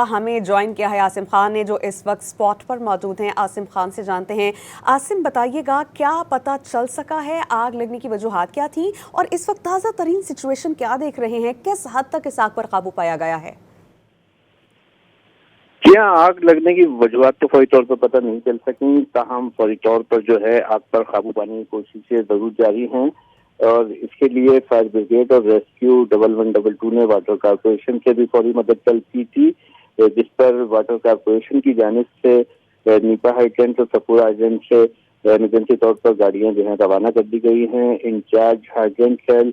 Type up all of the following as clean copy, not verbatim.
ہمیں جوائن کیا ہے آسم خان نے، جو اس وقت اسپاٹ پر موجود ہیں۔ آسم خان سے جانتے ہیں۔ آسم، بتائیے گا کیا پتہ چل سکا ہے، آگ لگنے کی وجوہات کیا تھیں، اور اس وقت تازہ ترین سچویشن کیا دیکھ رہے ہیں، کس حد تک اس آگ پر قابو پایا گیا ہے؟ کیا آگ لگنے کی وجوہات تو فوری طور پر پتہ نہیں چل سکیں، تاہم فوری طور پر جو ہے آگ پر قابو پانے کی کوششیں ضرور جاری ہیں، اور اس کے لیے فائر بریگیڈ اور ریسکیو 1112 نے واٹر کارپوریشن سے بھی فوری مدد طلب کی تھی، جس پر واٹر کارپوریشن کی جانب سے نیپا ہائیڈرنٹ اور سپور ہائیڈرنٹ سے ایمرجنسی طور پر گاڑیاں جو ہیں روانہ کر دی گئی ہیں۔ انچارج ہائیڈرنٹ سیل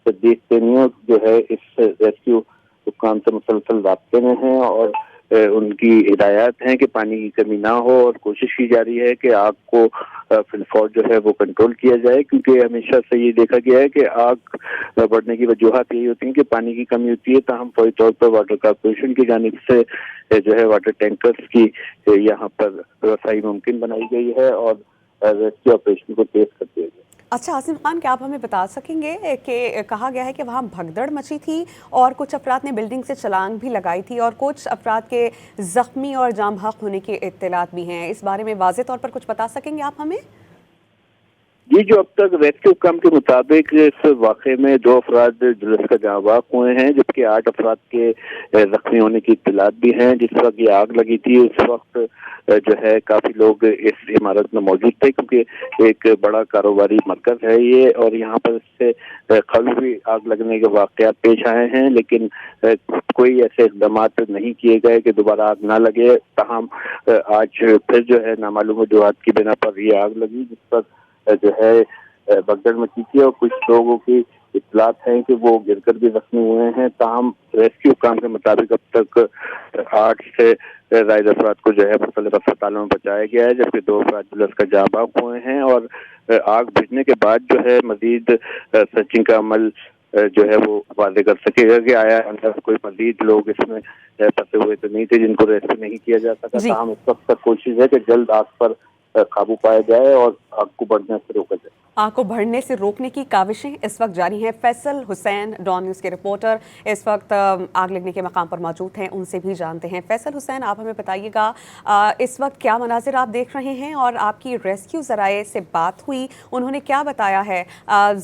صدیق تیمیو جو ہے اس ریسکیو حکام سے مسلسل رابطے میں ہیں، اور ان کی ہدایات ہیں کہ پانی کی کمی نہ ہو، اور کوشش کی جا رہی ہے کہ آگ کو فی الفور جو ہے وہ کنٹرول کیا جائے، کیونکہ ہمیشہ سے یہ دیکھا گیا ہے کہ آگ بڑھنے کی وجوہات یہی ہوتی ہیں کہ پانی کی کمی ہوتی ہے، تاہم فوری طور پر واٹر کارپوریشن کی جانب سے جو ہے واٹر ٹینکرز کی یہاں پر رسائی ممکن بنائی گئی ہے اور ریسکیو آپریشن کو تیز کر دیا گیا۔ اچھا آسم خان، کیا آپ ہمیں بتا سکیں گے کہ کہا گیا ہے کہ وہاں بھگدڑ مچی تھی اور کچھ افراد نے بلڈنگ سے چھلانگ بھی لگائی تھی، اور کچھ افراد کے زخمی اور جاں بحق ہونے کی اطلاعات بھی ہیں، اس بارے میں واضح طور پر کچھ بتا سکیں گے آپ ہمیں؟ جی، جو اب تک ریسکیو حکام کے مطابق اس واقعے میں 2 افراد جلس کا جاں بحق ہوئے ہیں، جبکہ 8 افراد کے زخمی ہونے کی اطلاعات بھی ہیں۔ جس وقت یہ آگ لگی تھی اس وقت جو ہے کافی لوگ اس عمارت میں موجود تھے، کیونکہ ایک بڑا کاروباری مرکز ہے یہ، اور یہاں پر اس سے قبل بھی آگ لگنے کے واقعات پیش آئے ہیں، لیکن کوئی ایسے اقدامات نہیں کیے گئے کہ دوبارہ آگ نہ لگے۔ تاہم آج پھر جو ہے نامعلوم وجوہات کی بنا پر یہ آگ لگی، جس پر جو ہے بگدڑ مچی تھی، اور کچھ لوگوں کی اطلاعات ہیں کہ وہ گر کر بھی زخمی ہوئے ہیں۔ تاہم ریسکیو حکام کے مطابق اب تک 8 سے زائد افراد کو جو ہے مختلف اسپتالوں میں پہنچایا گیا ہے، جبکہ 2 افراد جلس کا جاں بحق ہوئے ہیں، اور آگ بجھنے کے بعد جو ہے مزید سرچنگ کا عمل جو ہے وہ واضح کر سکے گا کہ آیا اندر کوئی مزید لوگ اس میں پھنسے ہوئے تو نہیں تھے جن کو ریسکیو نہیں کیا جا سکا۔ جی، تاہم اس وقت تک کوشش ہے کہ جلد آگ پر قابو پایا جائے اور آگ کو بڑھنے سے روکا جائے۔ آگ کو بڑھنے سے روکنے کی کاوشیں اس وقت جاری ہیں۔ فیصل حسین، ڈان نیوز کے رپورٹر، اس وقت آگ لگنے کے مقام پر موجود ہیں، ان سے بھی جانتے ہیں۔ فیصل حسین، آپ ہمیں بتائیے گا اس وقت کیا مناظر آپ دیکھ رہے ہیں، اور آپ کی ریسکیو ذرائع سے بات ہوئی، انہوں نے کیا بتایا ہے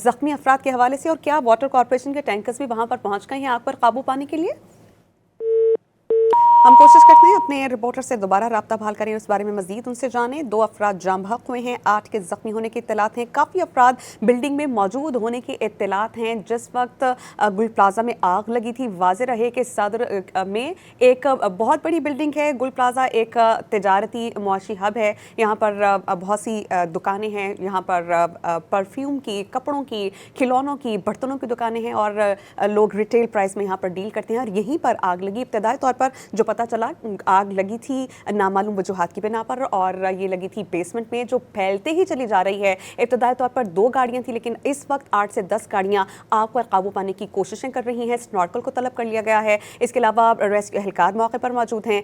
زخمی افراد کے حوالے سے، اور کیا واٹر کارپوریشن کے ٹینکرز بھی وہاں پر پہنچ گئے ہیں آگ پر قابو پانے کے لیے؟ ہم کوشش کرتے ہیں اپنے رپورٹر سے دوبارہ رابطہ بحال کریں، اس بارے میں مزید ان سے جانیں۔ 2 افراد جاں بحق ہوئے ہیں، 8 کے زخمی ہونے کی اطلاعات ہیں، کافی افراد بلڈنگ میں موجود ہونے کی اطلاعات ہیں۔ جس وقت گل پلازا میں آگ لگی تھی، واضح رہے کہ صدر میں ایک بہت بڑی بلڈنگ ہے۔ گل پلازا ایک تجارتی معاشی ہب ہے، یہاں پر بہت سی دکانیں ہیں، یہاں پر پرفیوم کی، کپڑوں کی، کھلونوں کی، برتنوں کی دکانیں ہیں، اور لوگ ریٹیل پرائس میں یہاں پر ڈیل کرتے ہیں، اور یہیں پر آگ لگی۔ ابتدائی طور پر جو پتہ چلا، آگ لگی تھی نامعلوم وجوہات کی بنا پر، اور یہ لگی تھی بیسمنٹ میں، جو پھیلتے ہی چلی جا رہی ہے۔ ابتدائی طور پر 2 گاڑیاں تھیں، لیکن اس وقت 8 سے 10 گاڑیاں آگ پر قابو پانے کی کوششیں کر رہی ہیں۔ سنارکل کو طلب کر لیا گیا ہے۔ اس کے علاوہ ریسکیو اہلکار موقع پر موجود ہیں۔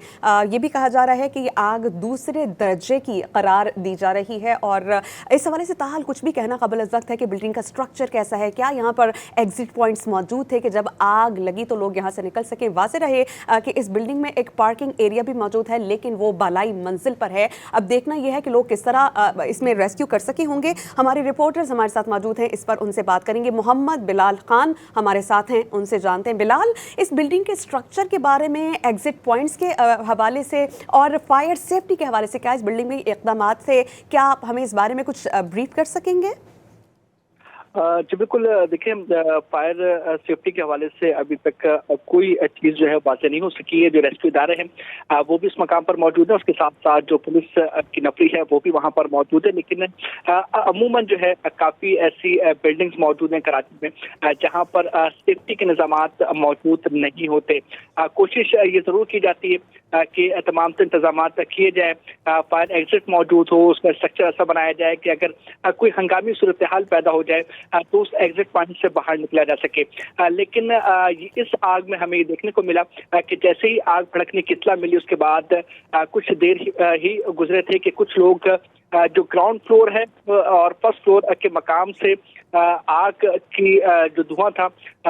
یہ بھی کہا جا رہا ہے کہ یہ آگ دوسرے درجے کی قرار دی جا رہی ہے، اور اس حوالے سے تاحال کچھ بھی کہنا قبل از وقت ہے کہ بلڈنگ کا سٹرکچر کیسا ہے، کیا یہاں پر ایگزٹ پوائنٹس موجود تھے کہ جب آگ لگی تو لوگ یہاں سے نکل سکیں۔ واضح رہے کہ اس بلڈنگ میں ایک پارکنگ ایریا بھی موجود ہے، لیکن وہ بالائی منزل پر ہے۔ اب دیکھنا یہ ہے کہ لوگ کس طرح اس میں ریسکیو کر سکے ہوں گے۔ ہمارے رپورٹرز ہمارے ساتھ موجود ہیں، اس پر ان سے بات کریں گے۔ محمد بلال خان ہمارے ساتھ ہیں، ان سے جانتے ہیں۔ بلال، اس بلڈنگ کے سٹرکچر کے بارے میں، ایگزٹ پوائنٹس کے حوالے سے اور فائر سیفٹی کے حوالے سے کیا اس بلڈنگ میں اقدامات تھے، کیا آپ ہمیں اس بارے میں کچھ بریف کر سکیں گے؟ جی بالکل، دیکھیں فائر سیفٹی کے حوالے سے ابھی تک کوئی چیز جو ہے واضح نہیں ہو سکی ہے۔ جو ریسکیو ادارے ہیں وہ بھی اس مقام پر موجود ہیں، اس کے ساتھ ساتھ جو پولیس کی نفری ہے وہ بھی وہاں پر موجود ہے، لیکن عموماً جو ہے کافی ایسی بلڈنگز موجود ہیں کراچی میں جہاں پر سیفٹی کے نظامات موجود نہیں ہوتے۔ کوشش یہ ضرور کی جاتی ہے کہ تمام سے انتظامات کیے جائے، فائر ایگزٹ موجود ہو، اس کا اسٹرکچر ایسا بنایا جائے کہ اگر کوئی ہنگامی صورتحال پیدا ہو جائے تو اس ایگزٹ پوائنٹ سے باہر نکلا جا سکے۔ لیکن اس آگ میں ہمیں یہ دیکھنے کو ملا کہ جیسے ہی آگ بھڑکنے کی اطلاع ملی، اس کے بعد کچھ دیر ہی گزرے تھے کہ کچھ لوگ जो ग्राउंड फ्लोर है और फर्स्ट फ्लोर के मकाम से आग की जो धुआं था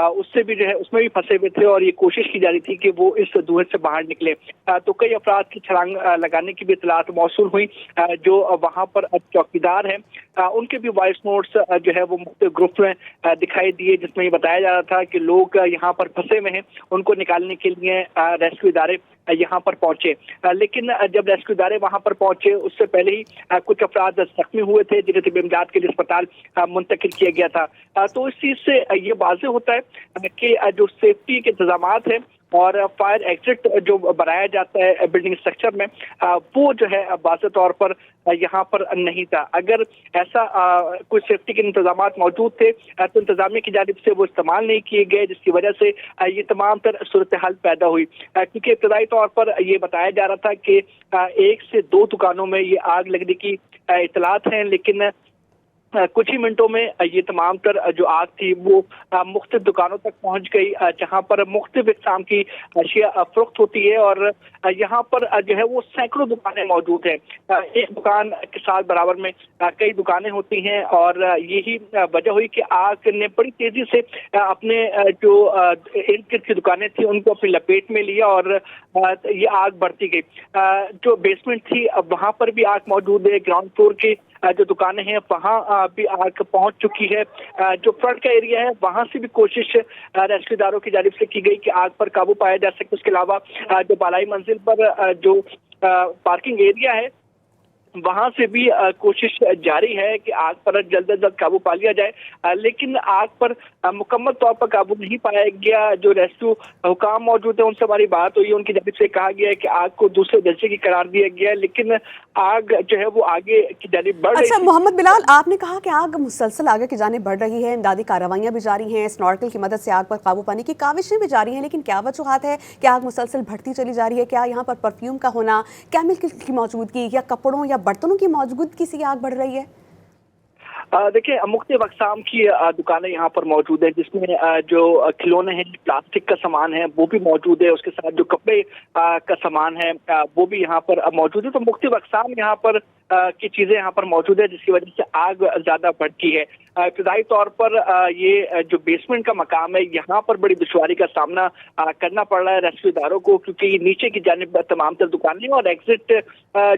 उससे भी जो है उसमें भी फंसे हुए थे और ये कोशिश की जा रही थी कि वो इस धुएं से बाहर निकले। तो कई अफराद की छलांग लगाने की भी इतलात मौसूल हुई। जो वहां पर चौकीदार हैं उनके भी वॉइस नोट्स जो है वो मुख्तलिफ ग्रुप में दिखाई दिए, जिसमें ये बताया जा रहा था कि लोग यहाँ पर फंसे हुए हैं, उनको निकालने के लिए रेस्क्यू इदारे यहाँ पर पहुंचे। लेकिन जब रेस्क्यू इदारे वहां पर पहुंचे उससे पहले ही कुछ अफराद जख्मी हुए थे जिन्हें तिब इमदाद के लिए अस्पताल मुंतकिल किया गया था। तो इस चीज से ये वाज़ेह होता है कि जो सेफ्टी के इंतजामात हैं और फायर एग्जिट जो बनाया जाता है बिल्डिंग स्ट्रक्चर में वो जो है वाज़ेह तौर पर यहाँ पर नहीं था। अगर ऐसा कुछ सेफ्टी के इंतजामात मौजूद थे तो इंतजामिया की जानिब से वो इस्तेमाल नहीं किए गए, जिसकी वजह से ये तमाम तर सूरत हाल पैदा हुई। क्योंकि इब्तदाई तौर पर ये बताया जा रहा था कि 1 से 2 दुकानों में ये आग लगने की इतलात हैं, लेकिन कुछ ही मिनटों में ये तमाम तर जो आग थी वो मुख्तलिफ दुकानों तक पहुंच गई जहां पर मुख्तलिफ इक़साम की अशिया फरोख्त होती है और यहाँ पर जो है वो सैकड़ों दुकानें मौजूद हैं। एक दुकान के साथ बराबर में कई दुकानें होती हैं और यही वजह हुई कि आग ने बड़ी तेजी से अपने जो इर्द गिर्द की दुकानें थी उनको अपनी लपेट में लिया और ये आग बढ़ती गई। जो बेसमेंट थी वहां पर भी आग मौजूद है, ग्राउंड फ्लोर की जो दुकानें हैं वहाँ भी आग पहुंच चुकी है। जो फ्रंट का एरिया है वहां से भी कोशिश रेस्क्यू इदारों की जानिब से की गई कि आग पर काबू पाया जा सके। उसके अलावा जो बालाई मंजिल पर जो पार्किंग एरिया है वहां से भी कोशिश जारी है कि आग पर जल्द से जल्द काबू पा लिया जाए, लेकिन आग पर मुकम्मल तौर पर काबू नहीं पाया गया। जो रेस्क्यू हुकाम मौजूद है उनसे हमारी बात हुई, उनकी जानिब से कहा गया है कि आग को दूसरे दर्जे की करार दिया गया है, लेकिन आग जो है वो आगे की जानिब बढ़ रही है। अच्छा मोहम्मद बिलाल, आपने कहा कि आग मुसलसल आगे की जानिब बढ़ रही है, इमदादी कार्रवाइयां भी जारी हैं, स्नॉर्कल की मदद से आग पर काबू पाने की काविशें भी जारी हैं, लेकिन क्या वजूहात है कि आग मुसलसल बढ़ती चली जा रही है? क्या यहाँ पर परफ्यूम का होना, केमिकल की मौजूदगी या कपड़ों या बर्तनों की मौजूदगी से आग बढ़ रही है? देखिए मुख्तलिफ अक़साम की दुकानें यहाँ पर मौजूद हैं, जिसमें जो खिलौने हैं, प्लास्टिक का सामान है वो भी मौजूद है, उसके साथ जो कपड़े का सामान है वो भी यहाँ पर मौजूद है। तो मुख्तलिफ अक़साम यहाँ पर की चीज़ें यहाँ पर मौजूद है, जिसकी वजह से आग ज़्यादा बढ़ती है। इब्तदाई तौर पर ये जो बेसमेंट का मकाम है यहाँ पर बड़ी दुश्वारी का सामना करना पड़ रहा है रेस्क्यू इदारों को, क्योंकि नीचे की जानिब तमाम तर दुकानें और एग्जिट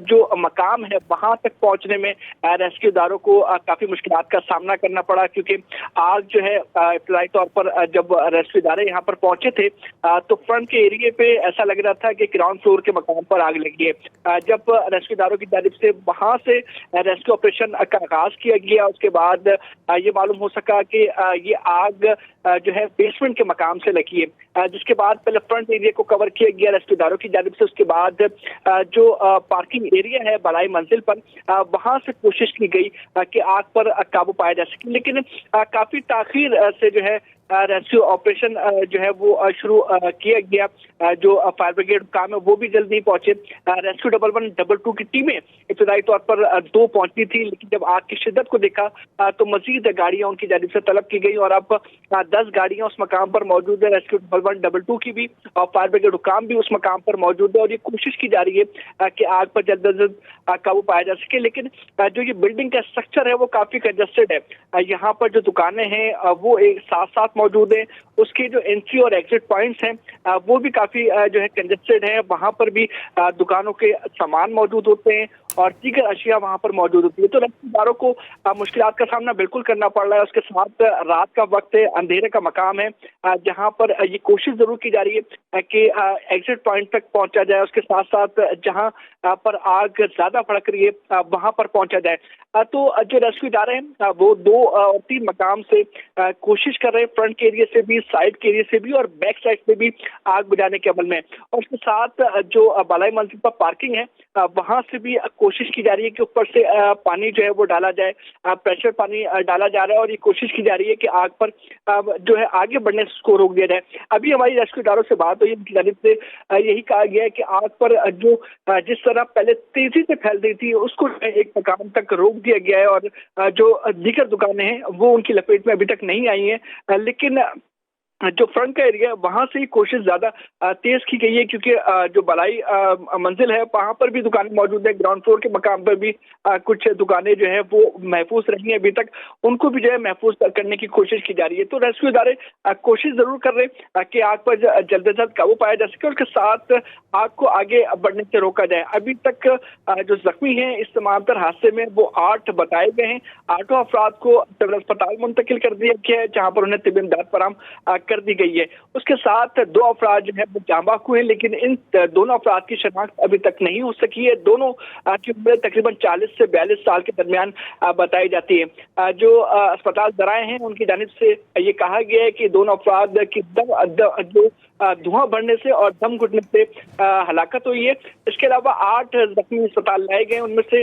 जो मकाम है वहाँ तक पहुँचने में रेस्क्यू इदारों को काफ़ी मुश्किलात का सामना करना पड़ा, क्योंकि आग जो है इब्तदाई तौर पर जब रेस्क्यू इदारे यहाँ पर पहुँचे थे तो फ्रंट के एरिए पे ऐसा लग रहा था कि ग्राउंड फ्लोर के मकाम पर आग लगी है। जब रेस्क्यू इदारों की जानिब से वहाँ से रेस्क्यू ऑपरेशन का आगाज किया गया, उसके बाद ये मालूम हो सका कि ये आग जो है बेसमेंट के मकाम से लगी है, जिसके बाद पहले फ्रंट एरिया को कवर किया गया रेस्क्यू इदारों की जानिब से। उसके बाद जो पार्किंग एरिया है बालाई मंजिल पर वहां से कोशिश की गई कि आग पर काबू पाया जा सके, लेकिन काफी ताखीर से जो है रेस्क्यू ऑपरेशन जो है वो शुरू किया गया। जो फायर ब्रिगेड काम है वो भी जल्द नहीं पहुंचे। रेस्क्यू 112 की टीमें इब्तदाई तौर पर 2 पहुंची थी, लेकिन जब आग की शिद्दत को देखा तो मजीद गाड़ियां उनकी जानिब से तलब की गई और अब 10 गाड़ियां उस मकाम पर मौजूद है, रेस्क्यू 112 की भी और फायर ब्रिगेड हुकाम भी उस मकाम पर मौजूद है और ये कोशिश की जा रही है कि आग पर जल्द से जल्द काबू पाया जा सके। लेकिन जो ये बिल्डिंग का स्ट्रक्चर है वो काफी कंजस्टेड है। यहाँ पर जो दुकानें हैं वो एक साथ साथ मौजूद है, उसके जो एंट्री और एग्जिट पॉइंट्स हैं वो भी काफी जो है कंजस्टेड है। वहाँ पर भी दुकानों के सामान मौजूद होते हैं और दीगर अशिया वहाँ पर मौजूद होती है। तो रेस्क्यूदारों को मुश्किलात का सामना बिल्कुल करना पड़ रहा है। उसके साथ रात का वक्त है, अंधेरे का मकाम है, जहाँ पर ये कोशिश जरूर की जा रही है कि एग्जिट पॉइंट तक पहुँचा जाए, उसके साथ साथ जहाँ पर आग ज्यादा भड़क रही है वहाँ पर पहुँचा जाए। तो जो रेस्क्यू इदारे हैं वो 2 और 3 मकाम से कोशिश कर रहे हैं, फ्रंट के एरिया से भी, साइड के एरिया से भी और बैक साइड से भी आग बुझाने के अमल में। और उसके साथ जो बालाई मंजिल पर पार्किंग है वहां से भी कोशिश की जा रही है कि ऊपर से पानी जो है वो डाला जाए, प्रेशर पानी डाला जा रहा है और ये कोशिश की जा रही है कि आग पर जो है आगे बढ़ने को रोक दिया जाए। अभी हमारी रेस्क्यू इदारों से बात हुई, उनकी जानिब से यही कहा गया है कि आग पर जो जिस तरह पहले तेजी से फैल रही थी उसको एक मकाम तक रोक दिया गया है और जो दीगर दुकानें हैं वो उनकी लपेट में अभी तक नहीं आई हैं, लेकिन जो फ्रंट का एरिया है वहां से ही कोशिश ज्यादा तेज की गई है, क्योंकि जो बलाई मंजिल है वहां पर भी दुकानें मौजूद है, ग्राउंड फ्लोर के मकाम पर भी कुछ दुकानें जो है वो महफूज रही हैं अभी तक, उनको भी जो है महफूज करने की कोशिश की जा रही है। तो रेस्क्यू इदारे कोशिश जरूर कर रहे हैं कि आग पर जल्द से जल्द काबू पाया जा सके और उसके साथ आग को आगे बढ़ने से रोका जाए। अभी तक जो जख्मी हैं इस समांतर हादसे में वो 8 बताए गए हैं। 8 अफराद को सिविल अस्पताल मुंतकिल कर दिया गया है, जहां पर उन्हें तिब्बी इमदाद फराहम कर दी गई है। उसके साथ 2 अफराद जो है वो जाँ बाहक हुए हैं, लेकिन इन दोनों अफराद की शनाख्त अभी तक नहीं हो सकी है। दोनों की उम्र तकरीबन 40 से 42 साल के दरमियान बताई जाती है। जो अस्पताल जराए हैं उनकी जानिब से ये कहा गया है कि दोनों अफराद की जो धुआं बढ़ने से और दम घुटने से हलाकत हुई है। इसके अलावा 8 जख्मी अस्पताल लाए गए, उनमें से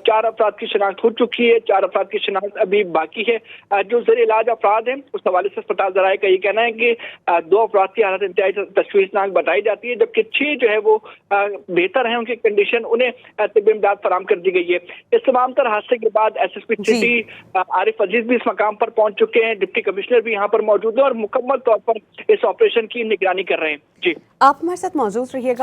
4 अफराद की शनाख्त हो चुकी है, 4 अफराद की शनाख्त अभी बाकी है। जो ज़ेर इलाज अफराद हैं उस हवाले से अस्पताल जराए का ये कहना है कि 2 अफराद की हालत इंतहाई तशवीशनाक बताई जाती है, जबकि 6 जो है वो बेहतर है, उनकी कंडीशन, उन्हें तिब्बी इमदाद फराहम कर दी गई है। इस तमाम तर हादसे के बाद SSP सिटी आरिफ अजीज भी इस मकाम पर पहुंच चुके हैं, डिप्टी कमिश्नर भी यहाँ पर मौजूद है और मुकम्मल तौर पर इस ऑपरेशन की निगरानी कर रहे हैं। जी, आप हमारे साथ मौजूद रहिएगा।